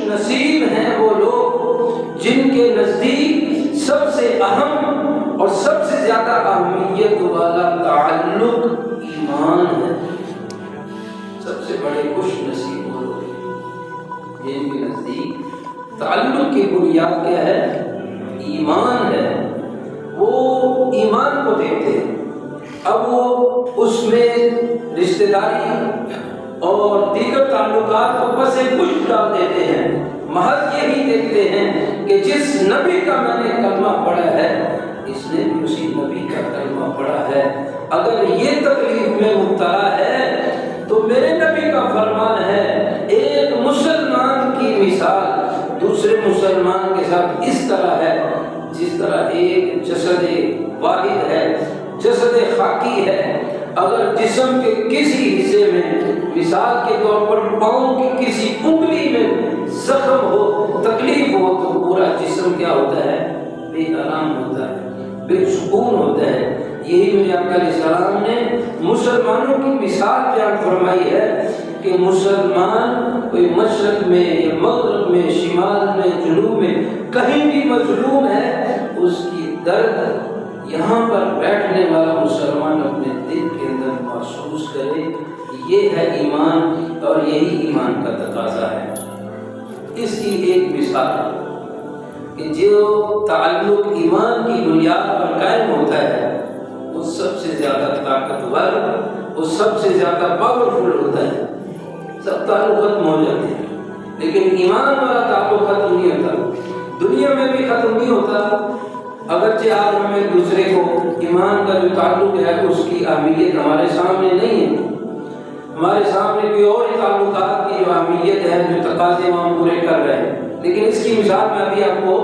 نصیب ہیں وہ لوگ جن کے نزدیک سب سے اہم اور سب سے زیادہ اہمیت والا تعلق ایمان ہے۔ سب سے بڑے خوش نصیب وہ لوگ جن کے نزدیک تعلق کی بنیاد کیا ہے؟ ایمان ہے۔ وہ ایمان کو دیکھتے ہیں، اب وہ اس میں رشتہ داری اور دیگر تعلقات کو بس کچھ ڈال دیتے ہیں، محض یہی دیکھتے ہیں کہ جس نبی کا میں نے کلمہ پڑھا ہے اس نے بھی اسی نبی کا کلمہ پڑھا ہے، اگر یہ تکلیف میں مبتلا ہے تو میرے نبی کا فرمان ہے ایک مسلمان کی مثال دوسرے مسلمان کے ساتھ اس طرح ہے جس طرح ایک جسد واحد ہے، جسد خاکی ہے، اگر جسم کے کسی حصے میں مثال کے طور پر پاؤں کی کسی انگلی میں زخم ہو، تکلیف ہو، تو پورا جسم کیا ہوتا ہے؟ بے آرام ہوتا ہے، بے سکون ہوتا ہے۔ یہی میرے آقا علیہ السلام نے مسلمانوں کی مثال بیان فرمائی ہے کہ مسلمان کوئی مشرق میں یا مغرب میں، شمال میں، جنوب میں کہیں بھی مظلوم ہے، اس کی درد یہاں پر بیٹھنے والا مسلمان اپنے دل کے اندر محسوس کرے۔ یہ ہے ایمان، اور یہی ایمان کا تقاضا ہے۔ اس کی ایک مثال کہ جو تعلق ایمان کی بنیاد پر قائم ہوتا ہے وہ سب سے زیادہ طاقتور، وہ سب سے زیادہ پاورفل ہوتا ہے۔ سب تعلق ختم ہو جاتے ہیں لیکن ایمان والا تعلق ختم نہیں ہوتا، دنیا میں بھی ختم نہیں ہوتا۔ اگرچہ آج ہم ایک دوسرے کو ایمان کا جو تعلق ہے اس کی اہمیت ہمارے سامنے نہیں ہے، ہمارے سامنے کوئی اور ہی تعلقات کی جو اہمیت ہے، جو تقاضے ہم پورے کر رہے ہیں، لیکن اس کی مثال میں ابھی آپ کو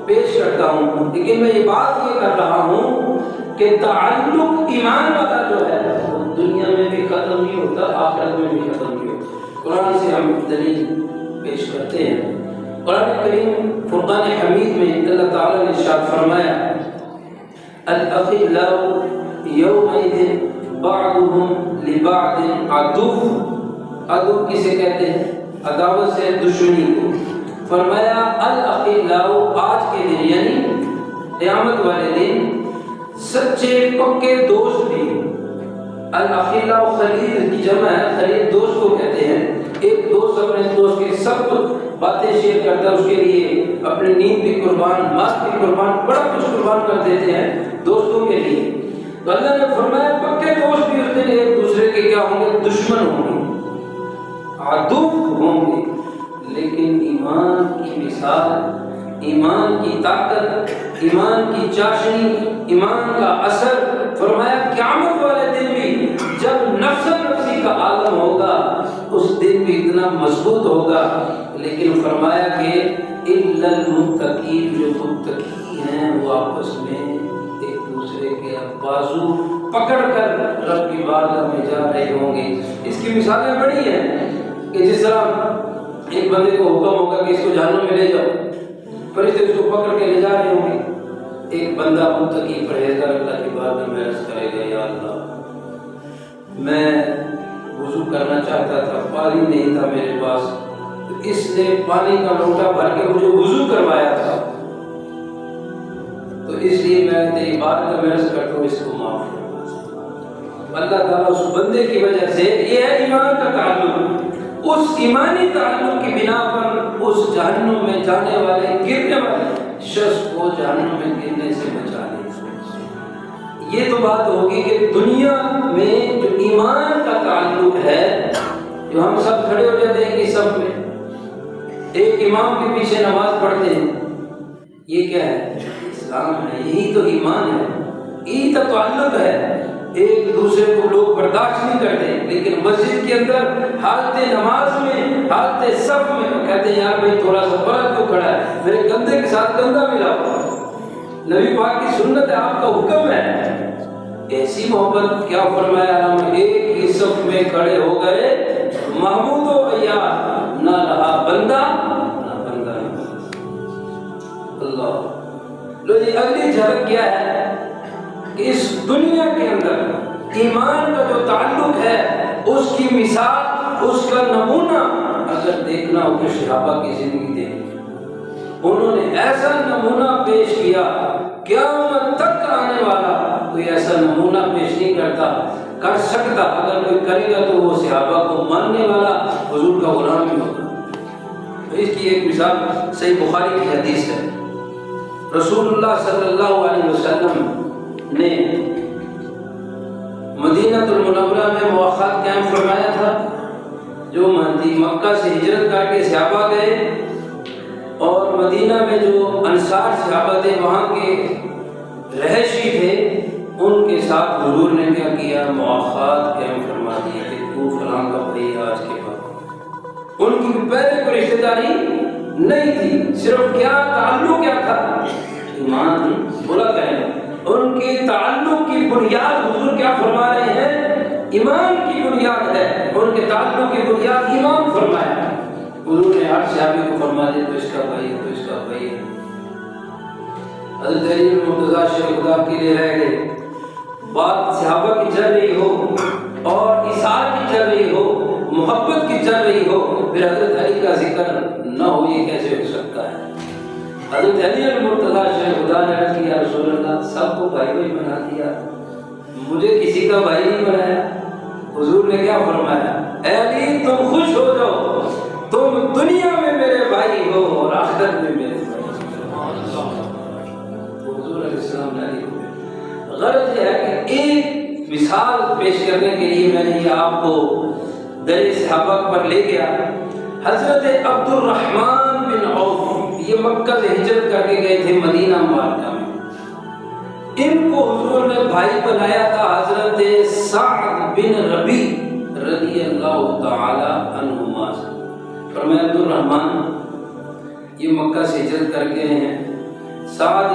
پیش کرتا ہوں۔ لیکن میں یہ بات یہ کر رہا ہوں کہ تعلق ایمان والا جو ہے وہ دنیا میں بھی ختم نہیں ہوتا، آخرت میں بھی ختم نہیں ہوتا۔ قرآن سے ہم دلیل پیش کرتے ہیں۔ قرآن کریم فرقان حمید میں اللہ تعالیٰ نے ارشاد فرمایا الاخلاء یومئذ بعضهم لبعض عدو، عدو کسے کہتے ہیں؟ عداوت سے دشمنی کو۔ فرمایا الاخلاء، آج کے دن یعنی قیامت والے دن سچے پکے دوست بھی، الاخلاء خلیل کی جمع ہے، خلیل دوست کو کہتے ہیں۔ ایک دوست اپنے دوست کے سب کچھ باتیں شیئر کرتا ہے، اس کے لیے اپنی نیند بھی قربان، مال بھی قربان، بڑا کچھ قربان کر دیتے ہیں دوستوں کے لیے۔ تو اللہ نے فرمایا پکے دوست بھی اس دن ایک دوسرے کے کیا ہوں گے؟ دشمن ہوں گے، عدو ہوں گے۔ لیکن ایمان کی مثال، ایمان کی طاقت، ایمان کی چاشنی، ایمان کا اثر، فرمایا قیامت والے دن بھی جب نفس نفسی کا عالم ہوگا اس دن بھی اتنا مضبوط ہوگا، لیکن فرمایا کہ الا المتقین، جو متقی ہیں وہ آپس میں ایک دوسرے کے بازو پکڑ کر رب کی بارگاہ میں جا رہے ہوں گے۔ اس کی مثالیں بڑی ہیں کہ جس طرح ایک بندے کو حکم ہوگا کہ اس کو جہنم میں لے جاؤ، فرشتے اس کو پکڑ کے لے جا رہے ہوں گے۔ ایک بندہ متقی پرہیزگار اللہ کی بارگاہ میں عرض کرے گا یا اللہ میں وضو کرنا چاہتا تھا، پانی نہیں تھا میرے پاس، تو اس نے پانی کا لوٹا بھر کے مجھے وضو کروایا تھا، تو اس لیے میں تیری بارگاہ میں عرض کرتا ہوں اس کو معاف کر۔ اللہ تعالیٰ اس بندے کی وجہ سے، یہ ہے ایمان کا تعلق، اس ایمانی تعلق کی بنا پر اس جہنم میں جانے والے، گرنے والے شخص کو جہنم میں گرنے سے بچا لے۔ یہ تو بات ہوگی کہ دنیا میں جو ایمان کا تعلق ہے، جو ہم سب کھڑے ہو جاتے ہیں کہ سب میں ایک امام کے پیچھے نماز پڑھتے ہیں، یہ کیا ہے؟ اسلام ہے، یہی تو ایمان ہے، یہی تو تعلق ہے۔ ایک دوسرے کو لوگ برداشت نہیں کرتے، لیکن مسجد کے اندر حالت نماز میں، حالت صف میں کہتے ہیں یار بھائی تھوڑا سا فرق تو کھڑا ہے، میرے گندے کے ساتھ گندا ملاؤ۔ نبی پاک کی سنت ہے، آپ کا حکم ہے۔ ایسی محبت کیا فرمایا ہم ایک ہی صف میں کھڑے ہو گئے، محمود و عیار، نہ رہا بندہ نہ بندہ۔ اللہ لو یہ اگلی جھلک کیا ہے کہ اس دنیا کے اندر ایمان کا جو تعلق ہے، اس کی مثال، اس کا نمونہ اگر دیکھنا ہو کہ صحابہ کی زندگی دیکھی، انہوں نے ایسا نمونہ پیش کیا، قیامت تک آنے والا کوئی ایسا نمونہ پیش نہیں کر سکتا، اگر کوئی کرے گا تو وہ صحابہ کو ماننے والا حضور کا غلام ہی ہوگا۔ اس کی ایک مثال صحیح بخاری کی حدیث ہے، رسول اللہ صلی اللہ علیہ وسلم نے مدینہ المنورہ میں مواخات قائم فرمایا تھا۔ جو مکہ سے ہجرت کر کے صحابہ گئے اور مدینہ میں جو انصار صحابہ تھے، وہاں کے رہائشی تھے، ان کے ساتھ حضور نے کیا کیا؟ مواخات قائم فرما دی کہ تو فلاں کا بھائی آج کے بعد۔ ان کی پہلے کوئی رشتہ داری نہیں تھی، صرف کیا تعلق کیا تھا؟ ایمان بولا کریں۔ ان کے تعلق کی بنیاد حضور کیا فرما رہے ہیں؟ ایمان کی بنیاد ہے، ان کے تعلق کی بنیاد ایمان فرمایا۔ حضور نے ہر صحابی کو فرما دیا تو اس کا بھائی، تو اس کا بھائی۔ حضرت علی مرتضیٰ شیخ خدا کے لیے رہ گئے، بات صحابہ کی چل رہی ہو اور اثار کی چل رہی ہو، محبت کی چل رہی ہو، پھر حضرت علی کا ذکر نہ ہو، یہ کیسے ہو سکتا ہے؟ حضرت علی مرتضیٰ شیخ خدا نے عرض کیا رسول اللہ سب کو بھائی بھائی بنا دیا، مجھے کسی کا بھائی نہیں بنایا۔ حضور نے کیا فرمایا؟ اے علی تم خوش ہو جاؤ، تم دنیا میں میرے بھائی ہو اور آخرت میں میرے بھائی۔ حضور علیہ السلام نے علی کو غرض یہ ہے کہ ایک مثال پیش کرنے کے لیے میں نے یہ آپ کو در صحابہ پر لے گیا۔ حضرت عبد الرحمن بن عوف یہ مکہ سے ہجرت کر کے گئے تھے مدینہ مبارکہ میں، ان کو حضور نے بھائی بنایا تھا حضرت سعد بن ربی رضی اللہ تعالی عنہما سے۔ فرمایا عبد الرحمن یہ مکہ سے ہجرت کر کے ہیں، سعد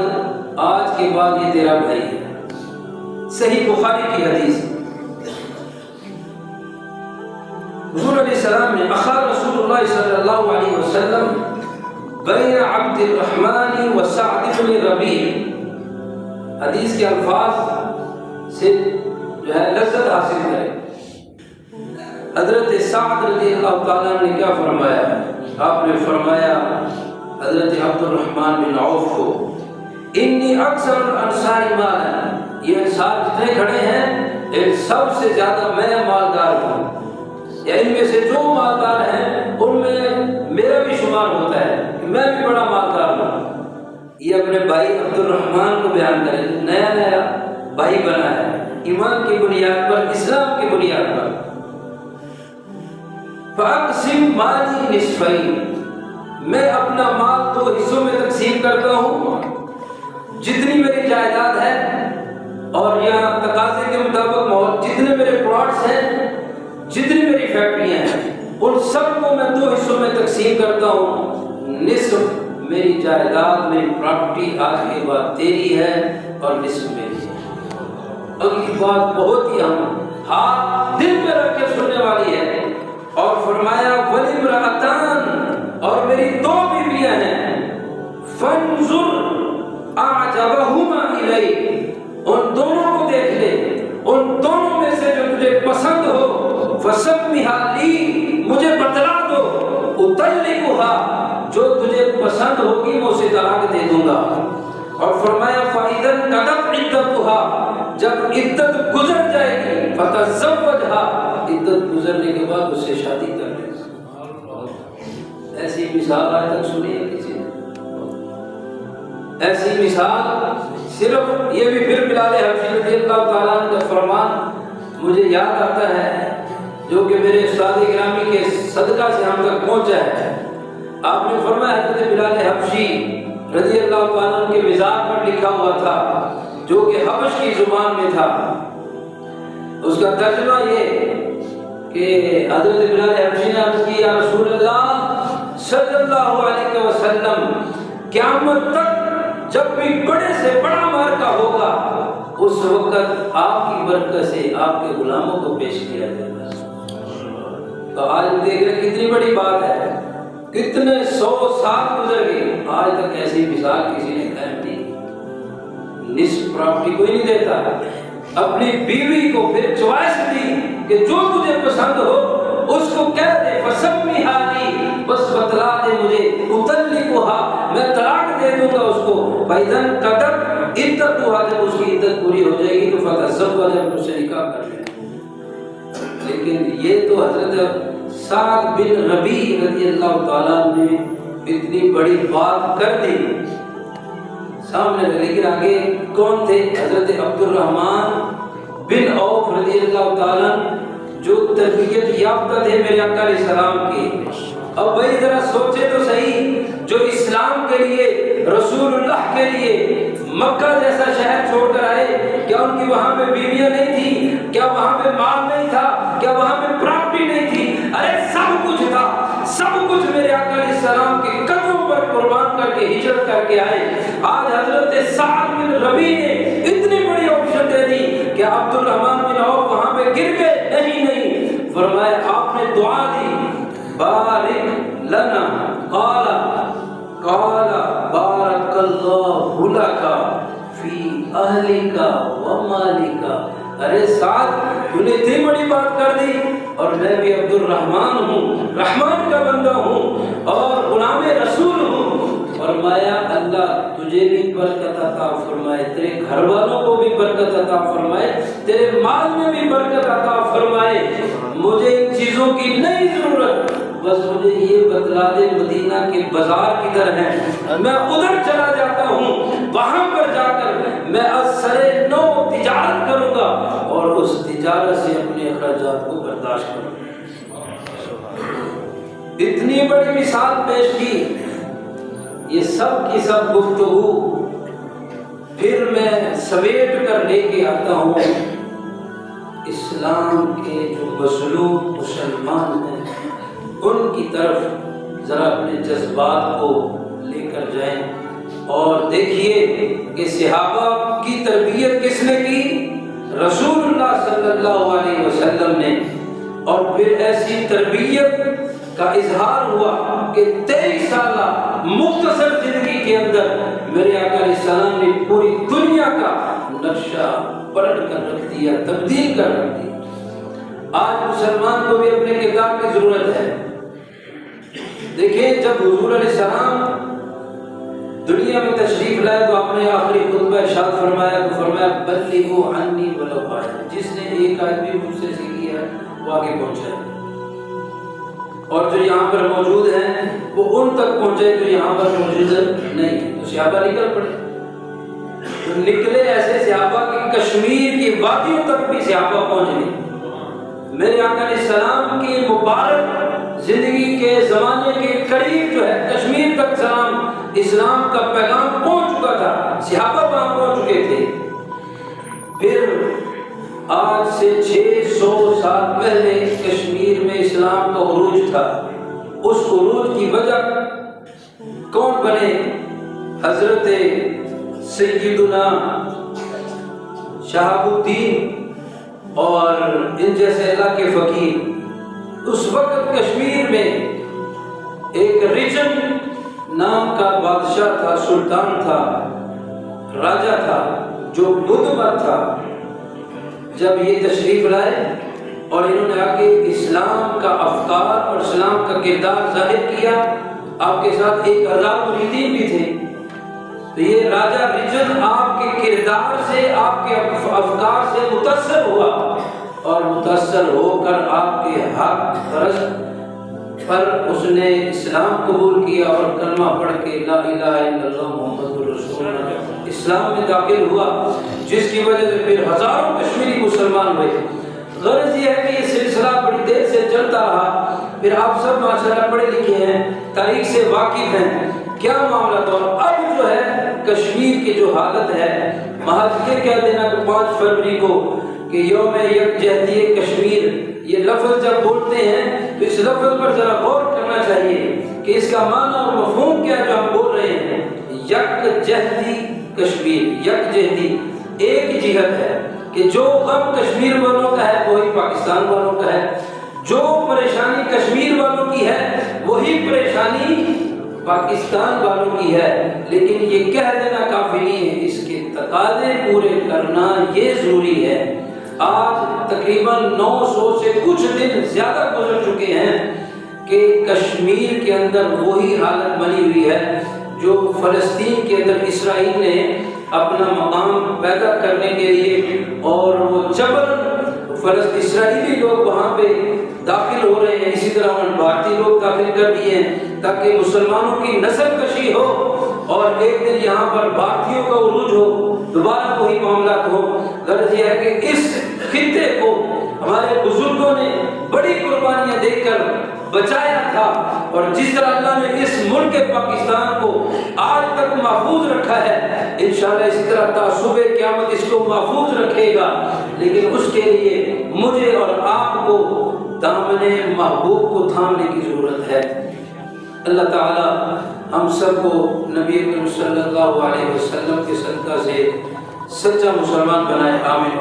آج کے بعد یہ تیرا بھائی ہے۔ صحیح بخاری کی حدیث، حضور علیہ السلام نے اخا رسول اللہ صلی اللہ علیہ وسلم بین عبد الرحمن و سعد بن ربیع، حدیث کے الفاظ سے جو ہے لذت حاصل کرے۔ حضرت سعد رضی اللہ تعالیٰ نے کیا فرمایا؟ آپ نے فرمایا حضرت عبد الرحمن بن عوف کو، انی اکثر الانصار مالا، یہ انصار جتنے کھڑے ہیں ان سب سے زیادہ میں مالدار ہوں، یا ان میں سے جو مالدار ہیں ان میں میرا بھی شمار ہوتا ہے کہ میں بھی بڑا مالدار ہوں۔ یہ اپنے بھائی عبد الرحمن کو بیان کرے جو نیا نیا بھائی بنا ہے، ایمان کی بنیاد پر، اسلام کی بنیاد پر۔ فَأَقْسِمْ مَالِي نِصْفَيْنِ، میں اپنا مال دو حصوں میں تقسیم کرتا ہوں، جتنی میری جائیداد ہے اور یہاں تقاضے کے مطابق جتنے میرے پلاٹس ہیں، جتنی میری فیکٹریاں ہیں، ان سب کو میں دو حصوں میں تقسیم کرتا ہوں۔ نصف میری جائیداد، میری پراپرٹی آج کے بعد تیری ہے اور نصف میری ہے۔ اگلی بات بہت ہی اہم، ہاتھ دل پہ رکھ کے سننے والی ہے، اور فرمایا وَلِمْرَأَتَانِ، اور میری دو بیویاں ہیں، فَانْظُرْ أَعْجَبَهُمَا إِلَيْكَ، ان دونوں کو دیکھ لے، ان دونوں میں سے جو تجھے پسند ہو، فَسَمِّهَا لِي، مجھے بتلا دو، اُطَلِّقُهَا، جو تجھے پسند ہوگی میں اسے طلاق دے دوں گا۔ اور فرمایا فَإِذَا انْقَضَتْ عِدَّتُهَا، جب عدت گزر جائے گی، فَتَزَوَّجْهَا، عدت گزرنے کے بعد اسے شادی کر لے۔ ایسی مثال آج تک سنی ہے کسی نے؟ ایسی مثال صرف یہ بھی پھر بلال حبشی رضی اللہ تعالیٰ عنہ کا فرمان مجھے یاد آتا ہے، جو کہ میرے استاد گرامی کے صدقہ سے ہم تک پہنچا ہے۔ آپ نے فرمایا حضرت بلال حبشی رضی اللہ تعالیٰ عنہ کے مزار پر لکھا ہوا تھا، جو کہ حبش کی زبان میں تھا، اس کا ترجمہ یہ کہ حضرت بلال حبشی نے عرض کی یا رسول اللہ صلی اللہ علیہ وسلم، قیامت تک جب بھی بڑے سے بڑا معرکہ ہوگا اس وقت آپ کی برکت سے آپ کے غلاموں کو پیش کیا جائے گا۔ تو آج دیکھ رہے کتنی بڑی بات ہے، کتنے 100 سال گزر گئے، آج تک ایسی مثال کسی نے قائم نہیں۔ نصف پراپرٹی کوئی نہیں دیتا، اپنی بیوی کو پھر چوائس دی کہ جو تجھے پسند ہو اس کو کہہ دے، فَسَمِّهَا لِي، بس فَإِذَا انْقَضَتْ عِدَّتُهَا، جب اس کی عدت پوری ہو جائے گی تو فَتَزَوَّجَ، جب اسے نکاح کر لیں۔ لیکن یہ تو حضرت سعد بن ربیع رضی اللہ تعالیٰ نے اتنی بڑی بات کر دی سامنے، لیکن آگے کون تھے؟ حضرت عبد الرحمن بن عوف رضی اللہ تعالیٰ جو تربیت یافتہ تھے میرے آقا علیہ السلام کے۔ اب بھائی ذرا سوچے تو صحیح، جو اسلام کے لیے، رسول اللہ کے لیے مکہ جیسا شہر چھوڑ کر آئے، کیا ان کی وہاں پہ بیویاں نہیں تھی؟ کیا وہاں پہ مال نہیں تھا؟ کیا وہاں پہ پراپرٹی نہیں تھی؟ ارے سب کچھ تھا، سب کچھ میرے آقا علیہ السلام کے قدموں پر قربان کر کے ہجرت کر کے آئے۔ آج حضرت سعد بن ربیع نے اتنی بڑی آپشن دے دی کہ عبد الرحمن بن عوف وہاں پہ گر گئے۔ نہیں، فرمایا آپ نے دعا دی، بارک لنا، قال بارک اللہ لک فی اہلک و مالک۔ ارے سعد، تو نے اتنی بڑی بات کر دی، اور میں بھی عبد الرحمن ہوں، رحمان کا بندہ ہوں اور غلام رسول ہوں۔ فرمایا اللہ تجھے بھی برکت عطا فرمائے، تیرے گھر والوں کو بھی برکت عطا فرمائے، تیرے مال میں بھی برکت عطا فرمائے۔ مجھے ان چیزوں کی نہیں ضرورت، بس مجھے یہ بتلا دے مدینہ کے بازار کدھر ہیں، میں ادھر چلا جاتا ہوں، وہاں پر جا کر میں اثر نو تجارت کروں گا اور اس تجارت سے اپنے اخراجات کو برداشت کروں گا۔ اتنی بڑی مثال پیش کی، یہ سب کی سب گفتگو پھر میں سمیٹ کر لے کے آتا ہوں۔ اسلام کے جو مظلوم مسلمان ہیں ان کی طرف ذرا اپنے جذبات کو لے کر جائیں، اور دیکھیے کہ صحابہ کی تربیت کس نے کی؟ رسول اللہ صلی اللہ علیہ وسلم نے۔ اور پھر ایسی تربیت کا اظہار ہوا کہ 23 سالہ مختصر زندگی کے اندر میرے آقا علیہ السلام نے پوری دنیا کا نقشہ پلٹ کر رکھ دیا، تبدیل کر رکھ دیا۔ آج مسلمان کو بھی اپنے کردار کی ضرورت ہے۔ دیکھیں جب حضور علیہ السلام دنیا میں تشریف لائے تو آپ نے آخری خطبہ ارشاد فرمایا، تو فرمایا بلغوا عنی ولو آیہ، جس نے ایک آیت بھی مجھ سے سیکھی ہے وہ آگے پہنچائے، اور جو یہاں پر موجود ہیں وہ ان تک پہنچے جو یہاں پر موجود نہیں۔ تو صحابہ نکل پڑے، تو نکلے ایسے صحابہ کہ کشمیر کی وادیوں تک بھی صحابہ پہنچ گئے۔ میرے آقا علیہ السلام کی مبارک زندگی کے زمانے کے قریب جو ہے کشمیر تک اسلام کا پیغام پہنچ چکا تھا، صحابہ وہاں پہنچ چکے تھے۔ پھر آج سے 600 سال پہلے کشمیر میں اسلام کا عروج تھا۔ اس عروج کی وجہ کون بنے؟ حضرت سیدنا شہاب الدین اور ان جیسے اللہ کے فقیر۔ اس وقت کشمیر میں ایک ریجن نام کا بادشاہ تھا، سلطان تھا، راجہ تھا، جو بدھ مت تھا۔ جب یہ تشریف لائے اور انہوں نے آ کے اسلام کا افکار اور اسلام کا کردار ظاہر کیا، آپ کے ساتھ 1000 مریدین بھی تھے، تو یہ راجہ ریجن آپ کے کردار سے، آپ کے افکار سے متاثر ہوا، اور متاثر ہو کر آپ کے حق پرست پر اس نے اسلام قبول کیا اور کلمہ پڑھ کے لا الہ الا اللہ محمد رسول اللہ اسلام میں داخل ہوا، جس کی وجہ سے پھر ہزاروں کشمیری مسلمان ہوئے۔ غرض یہ ہے کہ یہ سلسلہ بڑی دیر سے چلتا رہا۔ پھر آپ سب ماشاءاللہ پڑھے لکھے ہیں، تاریخ سے واقف ہیں، کیا معاملہ تھا۔ اور اب جو ہے کشمیر کی جو حالت ہے، محض یہ کہہ دینا کہ 5 فروری کو کہ یوم یکجہتی کشمیر، یہ لفظ جب بولتے ہیں تو اس لفظ پر ذرا غور کرنا چاہیے کہ اس کا معنی اور مفہوم کیا جو ہم بول رہے ہیں۔ یکجہتی کشمیر، یکجہتی ایک جہت ہے کہ جو غم کشمیر والوں کا ہے وہی پاکستان والوں کا ہے، جو پریشانی کشمیر والوں کی ہے وہی پریشانی پاکستان والوں کی ہے۔ لیکن یہ کہہ دینا کافی نہیں ہے، اس کے تقاضے پورے کرنا یہ ضروری ہے۔ آج تقریباً 900 سے کچھ دن زیادہ گزر چکے ہیں کہ کشمیر کے اندر وہی حالت بنی ہوئی ہے جو فلسطین کے اندر اسرائیل نے اپنا مقام پیدا کرنے کے لیے، اور وہ جبر اسرائیلی لوگ وہاں پہ داخل ہو رہے ہیں، اسی طرح بھارتی لوگ داخل کر دیے ہیں تاکہ مسلمانوں کی نسل کشی ہو اور ایک دن یہاں پر بھارتیوں کا عروج ہو، دوبارہ وہی معاملات ہو۔ غرض یہ ہے کہ اس خطے کو ہمارے بزرگوں نے بڑی قربانیاں دے کر بچایا تھا، اور جس طرح اللہ نے اس ملک پاکستان کو آج تک محفوظ رکھا ہے، انشاءاللہ اسی طرح تا صبح قیامت اس کو محفوظ رکھے گا۔ لیکن اس کے لیے مجھے اور آپ کو دامن محبوب کو تھامنے کی ضرورت ہے۔ اللہ تعالی ہم سب کو نبی کریم صلی اللہ علیہ وسلم کے صدقہ سے سچا مسلمان بنائے، آمین۔